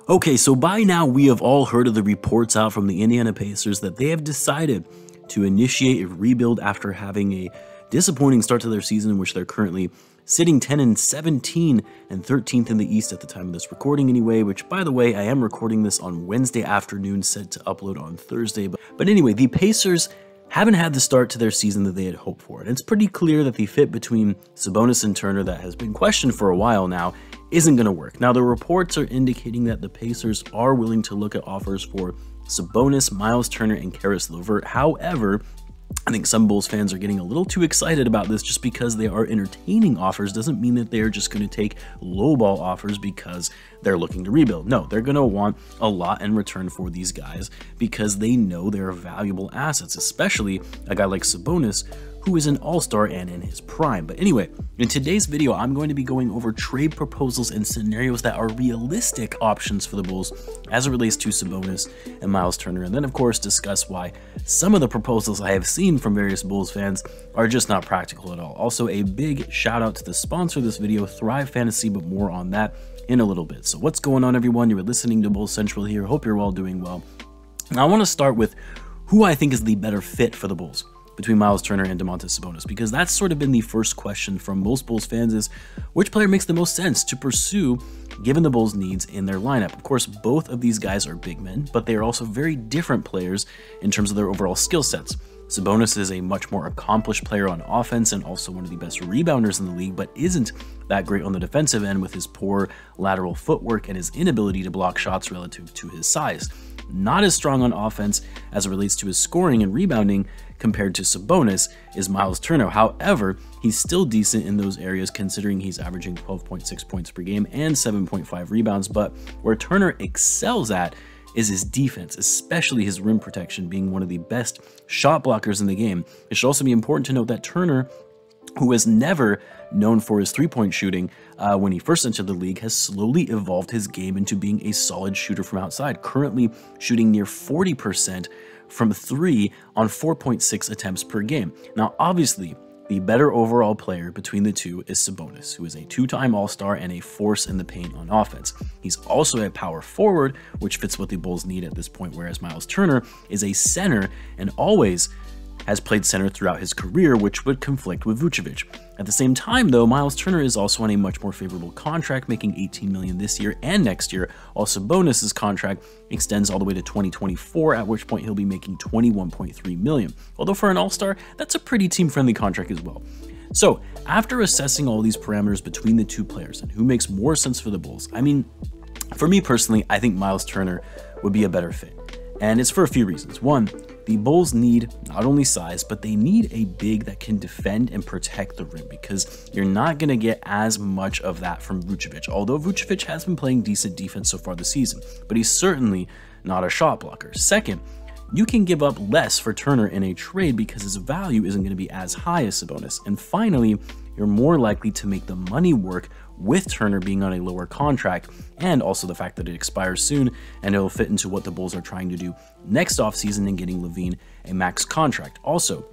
Okay, so by now we have all heard of the reports out from the Indiana Pacers that they have decided to initiate a rebuild after having a disappointing start to their season, in which they're currently sitting 10-17 and 13th in the East at the time of this recording anyway, which, by the way, I am recording this on Wednesday afternoon, set to upload on Thursday. But anyway, the Pacers haven't had the start to their season that they had hoped for, and it's pretty clear that the fit between Sabonis and Turner that has been questioned for a while now isn't going to work. Now, the reports are indicating that the Pacers are willing to look at offers for Sabonis, Myles Turner, and Caris LeVert. However, I think some Bulls fans are getting a little too excited about this. Just because they are entertaining offers doesn't mean that they're just going to take lowball offers because they're looking to rebuild. No, they're going to want a lot in return for these guys because they know they're valuable assets, especially a guy like Sabonis, who is an all-star and in his prime. But anyway, in today's video, I'm going to be going over trade proposals and scenarios that are realistic options for the Bulls as it relates to Sabonis and Myles Turner, and then of course discuss why some of the proposals I have seen from various Bulls fans are just not practical at all. Also, a big shout out to the sponsor of this video, Thrive Fantasy, but more on that in a little bit. So what's going on, everyone? You're listening to Bulls Central here. Hope you're all doing well. Now, I want to start with who I think is the better fit for the Bulls between Myles Turner and Domantas Sabonis, because that's sort of been the first question from most Bulls fans, is which player makes the most sense to pursue given the Bulls' needs in their lineup. Of course, both of these guys are big men, but they are also very different players in terms of their overall skill sets. Sabonis is a much more accomplished player on offense and also one of the best rebounders in the league, but isn't that great on the defensive end with his poor lateral footwork and his inability to block shots relative to his size. Not as strong on offense as it relates to his scoring and rebounding compared to Sabonis is Myles Turner. However, he's still decent in those areas considering he's averaging 12.6 points per game and 7.5 rebounds, but where Turner excels at is his defense, especially his rim protection, being one of the best shot blockers in the game. It should also be important to note that Turner, who was never known for his three-point shooting when he first entered the league, has slowly evolved his game into being a solid shooter from outside, currently shooting near 40% from three on 4.6 attempts per game. Now, obviously, the better overall player between the two is Sabonis, who is a two-time All-Star and a force in the paint on offense. He's also a power forward, which fits what the Bulls need at this point, whereas Myles Turner is a center and always has played center throughout his career, which would conflict with Vucevic. At the same time, though, Myles Turner is also on a much more favorable contract, making $18 million this year and next year, while Sabonis' contract extends all the way to 2024, at which point he'll be making $21.3 million. Although for an all-star, that's a pretty team-friendly contract as well. So, after assessing all these parameters between the two players and who makes more sense for the Bulls, I mean, for me personally, I think Myles Turner would be a better fit. And it's for a few reasons. One, the Bulls need not only size, but they need a big that can defend and protect the rim, because you're not going to get as much of that from Vucevic. Although Vucevic has been playing decent defense so far this season, but he's certainly not a shot blocker. Second, you can give up less for Turner in a trade because his value isn't going to be as high as Sabonis. And finally, you're more likely to make the money work with Turner being on a lower contract, and also the fact that it expires soon and it'll fit into what the Bulls are trying to do next offseason and getting Lavine a max contract. Also,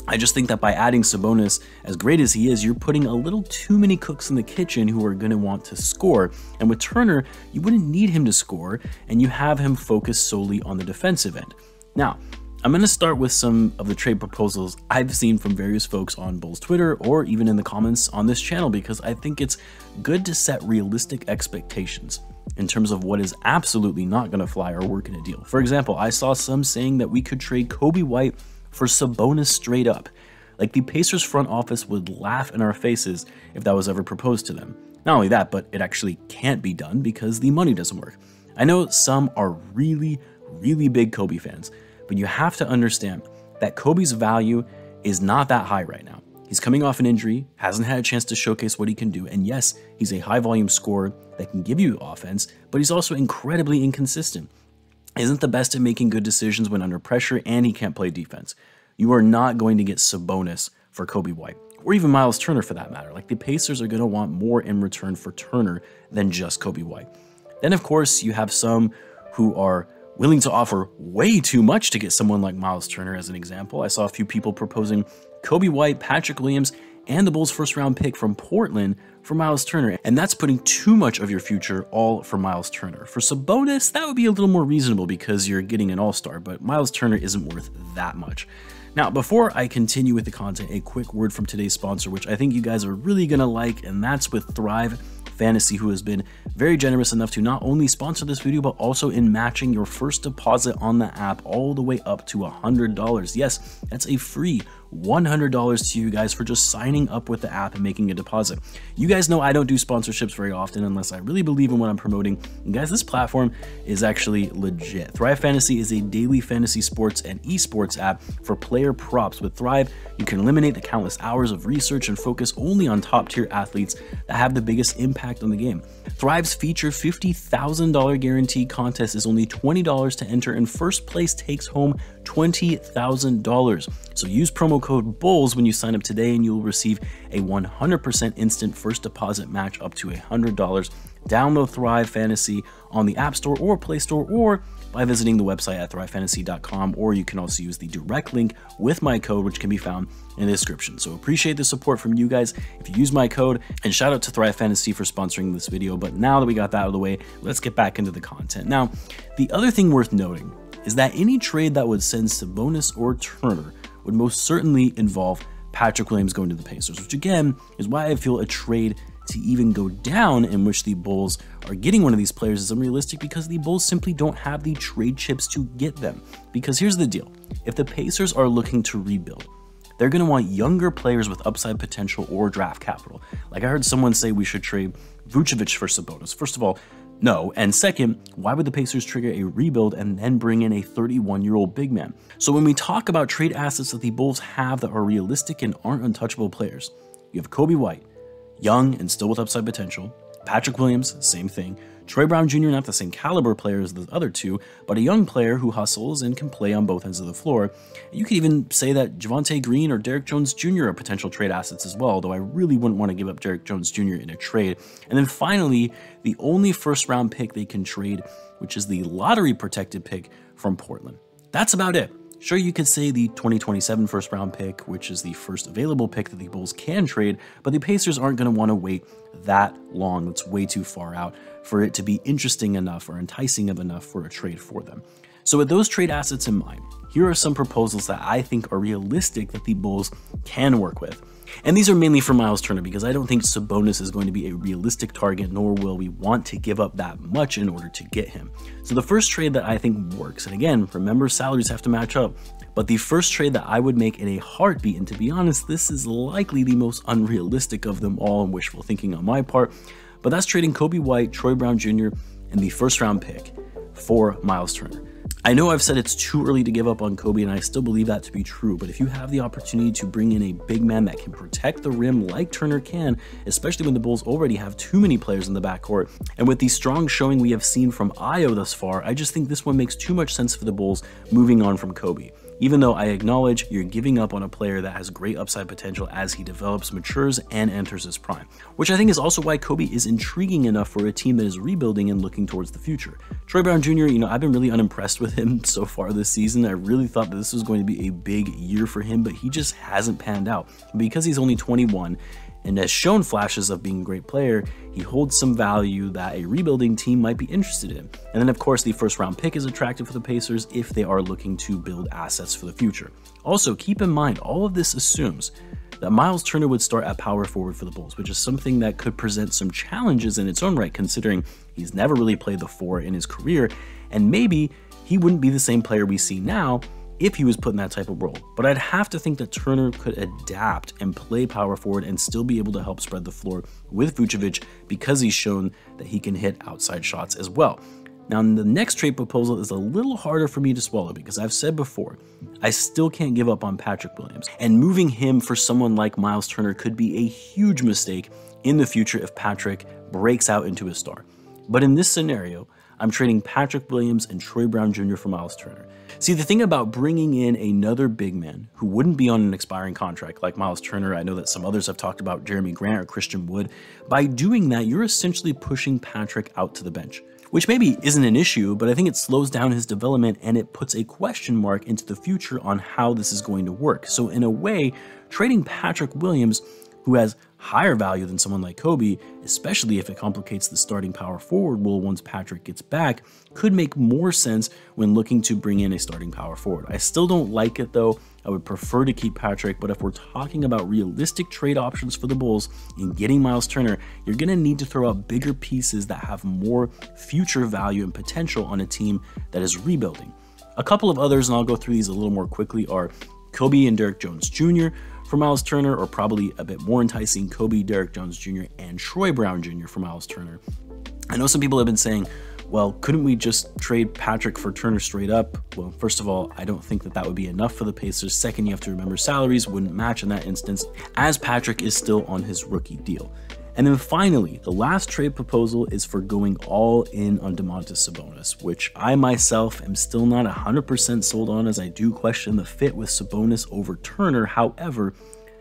I just think that by adding Sabonis, as great as he is, you're putting a little too many cooks in the kitchen who are going to want to score. And with Turner, you wouldn't need him to score, and you have him focus solely on the defensive end. Now, I'm going to start with some of the trade proposals I've seen from various folks on Bulls Twitter or even in the comments on this channel, because I think it's good to set realistic expectations in terms of what is absolutely not going to fly or work in a deal. For example, I saw some saying that we could trade Coby White for Sabonis straight up. Like, the Pacers front office would laugh in our faces if that was ever proposed to them. Not only that, but it actually can't be done because the money doesn't work. I know some are really big Coby fans, but you have to understand that Coby's value is not that high right now. He's coming off an injury, hasn't had a chance to showcase what he can do, and yes, he's a high-volume scorer that can give you offense, but he's also incredibly inconsistent. Isn't the best at making good decisions when under pressure, and he can't play defense. You are not going to get Sabonis for Coby White, or even Myles Turner for that matter. Like, the Pacers are going to want more in return for Turner than just Coby White. Then, of course, you have some who are willing to offer way too much to get someone like Myles Turner as an example. I saw a few people proposing Coby White, Patrick Williams, and the Bulls' first-round pick from Portland for Myles Turner, and that's putting too much of your future all for Myles Turner. For Sabonis, that would be a little more reasonable because you're getting an all-star, but Myles Turner isn't worth that much. Now, before I continue with the content, a quick word from today's sponsor, which I think you guys are really going to like, and that's with Thrive Fantasy, who has been very generous enough to not only sponsor this video, but also in matching your first deposit on the app all the way up to $100. Yes, that's a free $100 to you guys for just signing up with the app and making a deposit. You guys know I don't do sponsorships very often unless I really believe in what I'm promoting. And guys, this platform is actually legit. Thrive Fantasy is a daily fantasy sports and esports app for player props. With Thrive, you can eliminate the countless hours of research and focus only on top-tier athletes that have the biggest impact on the game. Thrive's feature $50,000 guarantee contest is only $20 to enter, and first place takes home $20,000. So use promo code BULLS when you sign up today and you'll receive a 100% instant first deposit match up to $100. Download Thrive Fantasy on the App Store or Play Store, or by visiting the website at thrivefantasy.com, or you can also use the direct link with my code, which can be found in the description. So appreciate the support from you guys if you use my code, and shout out to Thrive Fantasy for sponsoring this video. But now that we got that out of the way, let's get back into the content. Now, the other thing worth noting is that any trade that would send Sabonis or Turner would most certainly involve Patrick Williams going to the Pacers, which again is why I feel a trade to even go down in which the Bulls are getting one of these players is unrealistic, because the Bulls simply don't have the trade chips to get them. Because here's the deal: if the Pacers are looking to rebuild, they're going to want younger players with upside potential or draft capital. Like I heard someone say we should trade Vucevic for Sabonis. First of all, no. And second, why would the Pacers trigger a rebuild and then bring in a 31-year-old big man? So when we talk about trade assets that the Bulls have that are realistic and aren't untouchable players, you have Coby White, young and still with upside potential. Patrick Williams, same thing. Troy Brown Jr., not the same caliber player as the other two, but a young player who hustles and can play on both ends of the floor. You could even say that Javonte Green or Derrick Jones Jr. are potential trade assets as well, though I really wouldn't want to give up Derrick Jones Jr. in a trade. And then finally, the only first-round pick they can trade, which is the lottery-protected pick from Portland. That's about it. Sure, you could say the 2027 first-round pick, which is the first available pick that the Bulls can trade, but the Pacers aren't going to want to wait that long. It's way too far out for it to be interesting enough or enticing enough for a trade for them. So with those trade assets in mind, here are some proposals that I think are realistic that the Bulls can work with. And these are mainly for Myles Turner, because I don't think Sabonis is going to be a realistic target, nor will we want to give up that much in order to get him. So the first trade that I think works, and again, remember, salaries have to match up, but the first trade that I would make in a heartbeat, and to be honest, this is likely the most unrealistic of them all and wishful thinking on my part, but that's trading Coby White, Troy Brown Jr., and the first-round pick for Myles Turner. I know I've said it's too early to give up on Coby, and I still believe that to be true, but if you have the opportunity to bring in a big man that can protect the rim like Turner can, especially when the Bulls already have too many players in the backcourt, and with the strong showing we have seen from Ayo thus far, I just think this one makes too much sense for the Bulls moving on from Coby. Even though I acknowledge you're giving up on a player that has great upside potential as he develops, matures, and enters his prime, which I think is also why Coby is intriguing enough for a team that is rebuilding and looking towards the future. Troy Brown Jr., I've been really unimpressed with him so far this season. I really thought that this was going to be a big year for him, but he just hasn't panned out. Because he's only 21 and has shown flashes of being a great player, he holds some value that a rebuilding team might be interested in. And then of course the first round pick is attractive for the Pacers if they are looking to build assets for the future. Also keep in mind, all of this assumes that Myles Turner would start at power forward for the Bulls, which is something that could present some challenges in its own right, considering he's never really played the four in his career, and maybe he wouldn't be the same player we see now if he was put in that type of role. But I'd have to think that Turner could adapt and play power forward and still be able to help spread the floor with Vucevic, because he's shown that he can hit outside shots as well. Now, the next trade proposal is a little harder for me to swallow, because I've said before, I still can't give up on Patrick Williams, and moving him for someone like Myles Turner could be a huge mistake in the future if Patrick breaks out into a star. But in this scenario, I'm trading Patrick Williams and Troy Brown Jr. for Myles Turner. See, the thing about bringing in another big man who wouldn't be on an expiring contract like Myles Turner, I know that some others have talked about Jeremy Grant or Christian Wood, by doing that, you're essentially pushing Patrick out to the bench, which maybe isn't an issue, but I think it slows down his development and it puts a question mark into the future on how this is going to work. So in a way, trading Patrick Williams, who has higher value than someone like Kobe, especially if it complicates the starting power forward role once Patrick gets back, could make more sense when looking to bring in a starting power forward. I still don't like it though. I would prefer to keep Patrick, but if we're talking about realistic trade options for the Bulls in getting Myles Turner, you're going to need to throw out bigger pieces that have more future value and potential on a team that is rebuilding. A couple of others, and I'll go through these a little more quickly, are Kobe and Derrick Jones Jr. for Myles Turner, or probably a bit more enticing, Kobe, Derrick Jones Jr. and Troy Brown Jr. for Myles Turner. I know some people have been saying, well, couldn't we just trade Patrick for Turner straight up? Well, first of all, I don't think that that would be enough for the Pacers. Second, you have to remember salaries wouldn't match in that instance, as Patrick is still on his rookie deal. And then finally, the last trade proposal is for going all in on Domantas Sabonis, which I myself am still not 100% sold on, as I do question the fit with Sabonis over Turner. However,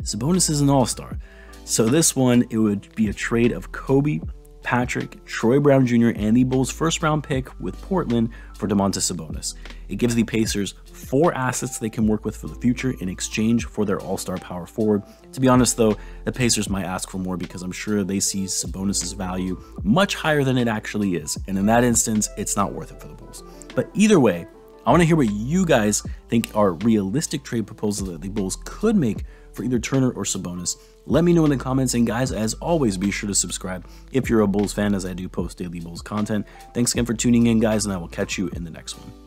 Sabonis is an all-star. So this one, it would be a trade of Kobe, Patrick, Troy Brown Jr., and the Bulls' first-round pick with Portland for Domantas Sabonis. It gives the Pacers 4 assets they can work with for the future in exchange for their all-star power forward. To be honest, though, the Pacers might ask for more because I'm sure they see Sabonis' value much higher than it actually is, and in that instance, it's not worth it for the Bulls. But either way, I want to hear what you guys think are realistic trade proposals that the Bulls could make for either Turner or Sabonis. Let me know in the comments, and guys, as always, be sure to subscribe if you're a Bulls fan, as I do post daily Bulls content. Thanks again for tuning in, guys, and I will catch you in the next one.